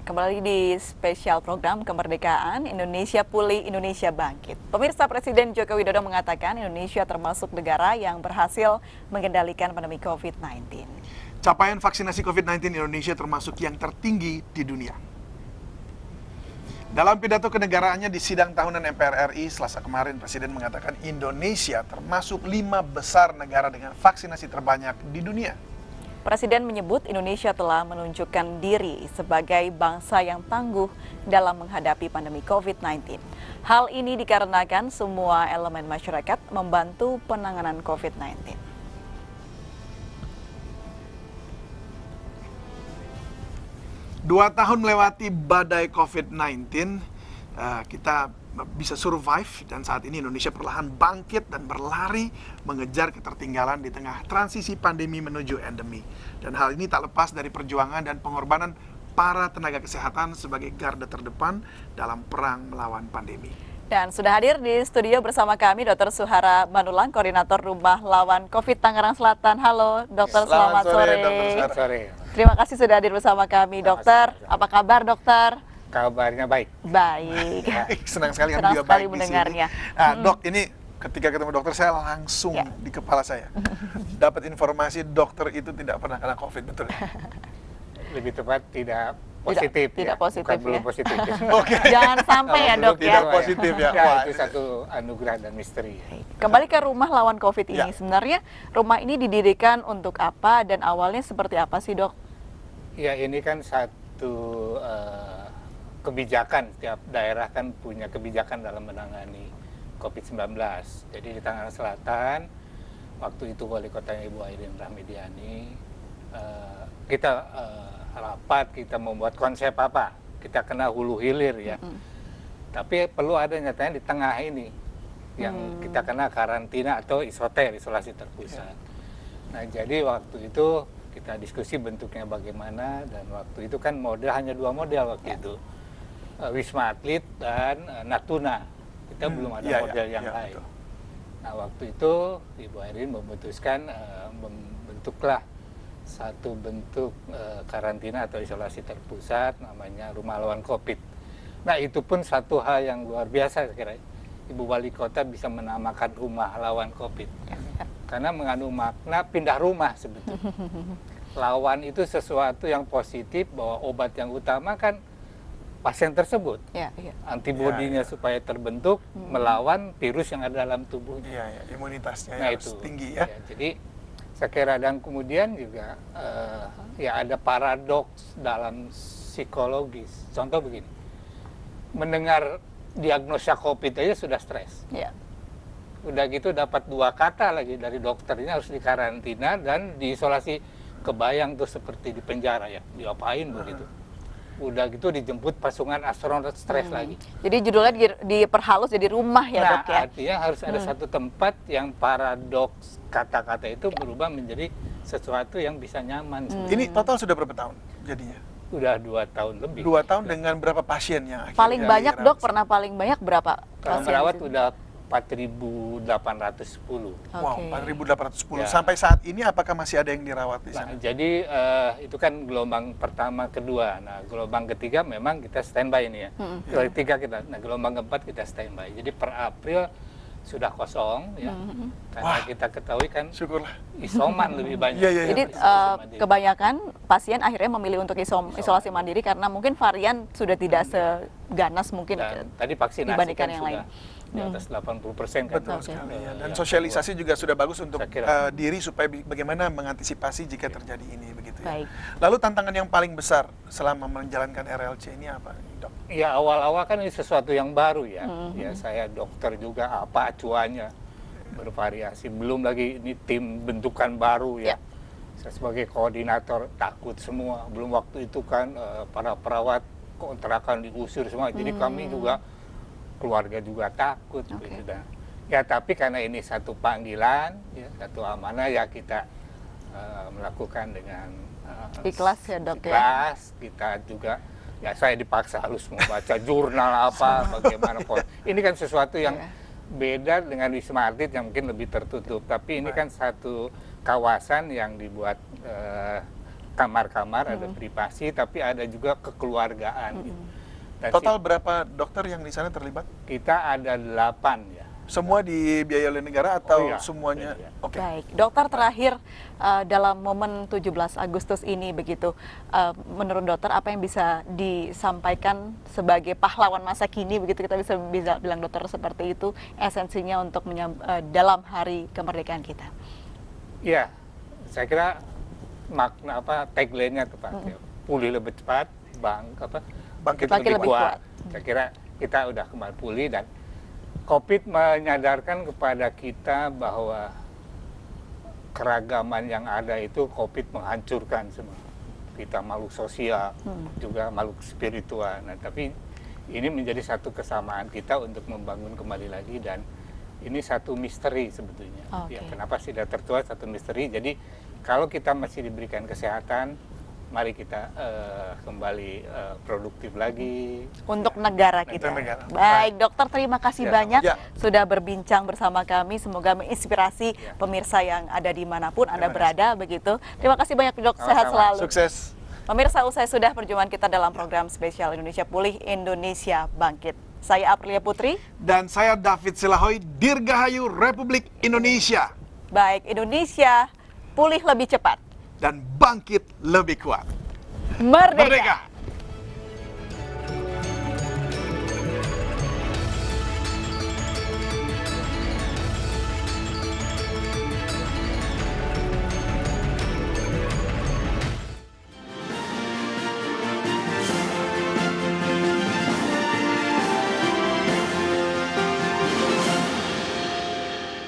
Kembali di spesial program Kemerdekaan Indonesia Pulih, Indonesia Bangkit. Pemirsa, Presiden Joko Widodo mengatakan Indonesia termasuk negara yang berhasil mengendalikan pandemi COVID-19. Capaian vaksinasi COVID-19 Indonesia termasuk yang tertinggi di dunia. Dalam pidato kenegaraannya di sidang tahunan MPR RI Selasa kemarin, Presiden mengatakan Indonesia termasuk 5 besar negara dengan vaksinasi terbanyak di dunia. Presiden menyebut Indonesia telah menunjukkan diri sebagai bangsa yang tangguh dalam menghadapi pandemi COVID-19. Hal ini dikarenakan semua elemen masyarakat membantu penanganan COVID-19. Dua tahun melewati badai COVID-19, kita bisa survive, dan saat ini Indonesia perlahan bangkit dan berlari mengejar ketertinggalan di tengah transisi pandemi menuju endemi. Dan hal ini tak lepas dari perjuangan dan pengorbanan para tenaga kesehatan sebagai garda terdepan dalam perang melawan pandemi. Dan sudah hadir di studio bersama kami Dr. Suhara Manulang, Koordinator Rumah Lawan COVID Tangerang Selatan. Halo Dokter, selamat sore. Dr. Suhara. Terima kasih sudah hadir bersama kami, Dokter. Apa kabar, Dokter? Kabarnya baik. Baik. Senang sekali Senang juga sekali baik mendengarnya. di sini. Nah, Dok, ini ketika ketemu dokter saya langsung di kepala saya dapat informasi dokter itu tidak pernah kena COVID, betul? Lebih tepat tidak positif. Tidak ya. positif, Bukan ya. belum positif. Oke. Jangan sampai ya, Dok, ya. Tidak positif ya. Ya, Wah, itu satu anugerah dan misteri. Kembali ke rumah lawan COVID ini, Ya. sebenarnya rumah ini didirikan untuk apa dan awalnya seperti apa sih, Dok? Ya, ini kan satu kebijakan, setiap daerah kan punya kebijakan dalam menangani COVID-19. Jadi di Tangerang Selatan, waktu itu wali kotanya Ibu Airin Rahmidiani, kita rapat, kita membuat konsep apa, kita kena hulu hilir ya. Tapi perlu ada nyatanya di tengah ini, yang kita kena karantina atau isoter, isolasi terpusat. Nah, jadi waktu itu kita diskusi bentuknya bagaimana, dan waktu itu kan model hanya 2 model waktu itu. Wisma Atlet dan Natuna. Kita belum ada model yang lain. betul. Nah, waktu itu Ibu Airin memutuskan membentuklah satu bentuk karantina atau isolasi terpusat, namanya Rumah Lawan COVID. Nah, itu pun satu hal yang luar biasa saya kira. Ibu Wali Kota bisa menamakan Rumah Lawan COVID. Karena mengandung makna pindah rumah sebetulnya. Lawan itu sesuatu yang positif, bahwa obat yang utama kan pasien tersebut. Antibodinya supaya terbentuk melawan virus yang ada dalam tubuhnya. Iya, ya, imunitasnya Nah, harus itu tinggi ya. Jadi saya kira, dan kemudian juga ya ada paradoks dalam psikologis. Contoh begini, mendengar diagnosa COVID aja sudah stres. Udah gitu dapat 2 kata lagi dari dokternya, harus dikarantina dan diisolasi. Kebayang tuh seperti di penjara ya, diapain begitu. Udah gitu dijemput pasukan astronot, stres lagi. Jadi judulnya diperhalus jadi rumah ya, Nah, Dok ya? artinya harus ada satu tempat yang paradoks kata-kata itu berubah menjadi sesuatu yang bisa nyaman. Ini total sudah berapa tahun jadinya? Udah 2 tahun lebih. 2 tahun dengan berapa pasien yang akhirnya Paling banyak, dirawat? Dok, pernah paling banyak berapa Kalau pasien merawat di sini? udah 4.810. Wow, Oke. 4.810. Ya. Sampai saat ini apakah masih ada yang dirawat di Nah, sana? jadi itu kan gelombang pertama, kedua. Nah, gelombang ketiga memang kita standby ini ya. Gelombang ketiga kita, nah gelombang keempat kita standby. Jadi per April sudah kosong ya. Karena Wah. kita ketahui kan Syukurlah. isoman lebih banyak. Iya, iya, iya. Jadi Isolasi mandiri. kebanyakan pasien akhirnya memilih untuk isolasi mandiri karena mungkin varian sudah tidak seganas mungkin Dan tadi vaksinasi dibandingkan kan yang sudah lain. di atas 80% kan. Betul Oke. sekali ya. Dan Yang sosialisasi juga sudah bagus untuk Saya kira. diri supaya bagaimana mengantisipasi jika terjadi ini begitu ya. Baik. Lalu tantangan yang paling besar selama menjalankan RLC ini apa, Dok? Ya, awal-awal kan ini sesuatu yang baru ya. Ya, saya dokter juga, apa acuannya bervariasi. Belum lagi ini tim bentukan baru ya. Saya sebagai koordinator takut semua. Belum waktu itu kan para perawat kontrakan diusir semua. Jadi kami juga, keluarga juga takut. Begitu. Dan, ya, tapi karena ini satu panggilan, ya, satu amanah, ya kita melakukan dengan Ikhlas ya, Dok ya. ikhlas. Kita juga, ya saya dipaksa harus membaca jurnal apa, bagaimana. Ini kan sesuatu yang beda dengan Wisma Atlet yang mungkin lebih tertutup. Tapi ini kan satu kawasan yang dibuat kamar-kamar, ada privasi, tapi ada juga kekeluargaan. Gitu. Dan Total berapa dokter yang di sana terlibat? kita ada 8 ya. Semua dibiayai oleh negara atau iya. semuanya? Iya. Oke. Baik, dokter terakhir dalam momen 17 Agustus ini begitu, menurut dokter apa yang bisa disampaikan sebagai pahlawan masa kini begitu kita bisa bilang dokter seperti itu esensinya untuk dalam hari kemerdekaan kita? Iya, saya kira makna tagline-nya tepat ya. Pulih lebih cepat, bangkit lebih kuat. Saya kira kita udah kembali pulih dan COVID menyadarkan kepada kita bahwa keragaman yang ada itu COVID menghancurkan semua. Kita makhluk sosial, juga makhluk spiritual. Nah, tapi ini menjadi satu kesamaan kita untuk membangun kembali lagi dan ini satu misteri sebetulnya. Ya, kenapa sih sudah tertua satu misteri? Jadi kalau kita masih diberikan kesehatan, mari kita kembali produktif lagi untuk negara kita. Baik, dokter terima kasih banyak sudah berbincang bersama kami. Semoga menginspirasi pemirsa yang ada dimanapun Anda berada begitu. Terima kasih banyak dok, sehat selalu. Sukses. Pemirsa, usai sudah perjumpaan kita dalam program spesial Indonesia Pulih, Indonesia Bangkit. Saya Aprilia Putri. Dan saya David Silahoy, Dirgahayu Republik Indonesia. Baik, Indonesia pulih lebih cepat dan bangkit lebih kuat. Merdeka!